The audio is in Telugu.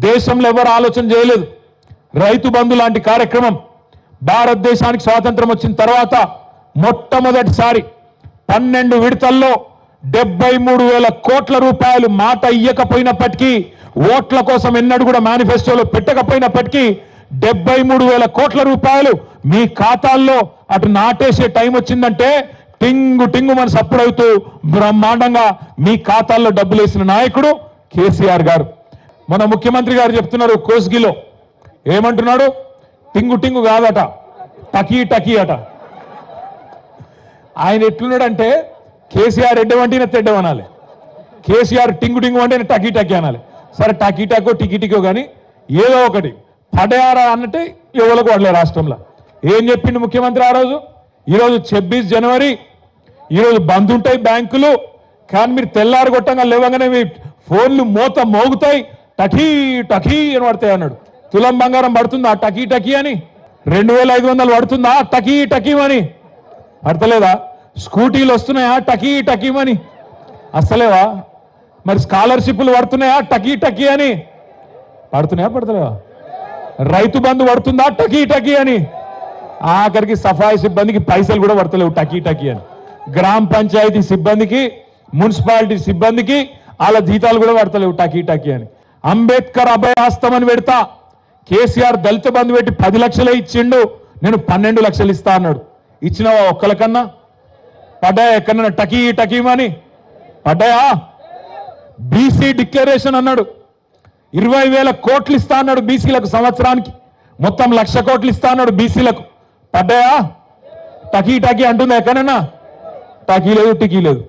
దేశంలో ఎవరు ఆలోచన చేయలేదు. రైతు బంధు లాంటి కార్యక్రమం భారతదేశానికి స్వాతంత్రం వచ్చిన తర్వాత మొట్టమొదటిసారి 12 విడతల్లో 73,000 కోట్ల రూపాయలు మాట ఇయ్యకపోయినప్పటికీ, ఓట్ల కోసం ఎన్నడూ కూడా మేనిఫెస్టోలో పెట్టకపోయినప్పటికీ 73,000 కోట్ల రూపాయలు మీ ఖాతాల్లో అటు నాటేసే టైం వచ్చిందంటే టింగు టింగు మన సప్పుడవుతూ బ్రహ్మాండంగా మీ ఖాతాల్లో డబ్బులు వేసిన నాయకుడు కేసీఆర్ గారు. మన ముఖ్యమంత్రి గారు చెప్తున్నారు కోస్గిలో, ఏమంటున్నాడు? టింగు టింగు కాదట, టకీ టకీ అట. ఆయన ఎట్లున్నాడంటే కేసీఆర్ ఎడ్డవంటిన తెడ్డవనాలి, కేసీఆర్ టింగు టింగు అంటే టకీ టకీ అనాలి. సరే టకీ టకో టికీ టికో కానీ ఏదో ఒకటి పడయారా అన్నట్టే ఎవరికి వాడలే రాష్ట్రంలో. ఏం చెప్పిండు ముఖ్యమంత్రి ఆ రోజు? ఈరోజు 26 జనవరి, ఈరోజు బంద్ ఉంటాయి బ్యాంకులు, కానీ మీరు తెల్లారు కొట్టంగా లేవగానే మీ ఫోన్లు మోగుతాయి, టకీ టకీ అని పడతాయి అన్నాడు. తులం బంగారం పడుతుందా టకీ టకీ అని? 2,500 పడుతుందా టకీ టకీ అని? పడతలేదా? స్కూటీలు వస్తున్నాయా టకీ టకీ అని? అసలేవా? మరి స్కాలర్షిప్లు పడుతున్నాయా టకీ టకీ అని? పడుతున్నాయా పడతలేవా? రైతు బంధు పడుతుందా టకీ టకీ అని? ఆఖరికి సఫాయి సిబ్బందికి పైసలు కూడా పడతలేవు టకీ టకీ అని. గ్రామ పంచాయతీ సిబ్బందికి, మున్సిపాలిటీ సిబ్బందికి వాళ్ళ జీతాలు కూడా పడతలేవు టకీ టకీ అని. అంబేద్కర్ అభయహస్తం అని పెడతా, కేసీఆర్ దళిత బంధు పెట్టి 10 లక్షలే ఇచ్చిండు, నేను 12 లక్షలు ఇస్తా అన్నాడు. ఇచ్చినవా ఒక్కలకన్నా? పడ్డాయా ఎక్కడన్నా టకీ టకీమని? పడ్డాయా? బీసీ డిక్లరేషన్ అన్నాడు, 20,000 కోట్లు ఇస్తా అన్నాడు బీసీలకు సంవత్సరానికి, మొత్తం 1,00,000 కోట్లు ఇస్తా అన్నాడు బీసీలకు. పడ్డాయా? టకీ టకీ అంటుందా ఎక్కడన్నా? టకీ లేదు టికీ లేదు.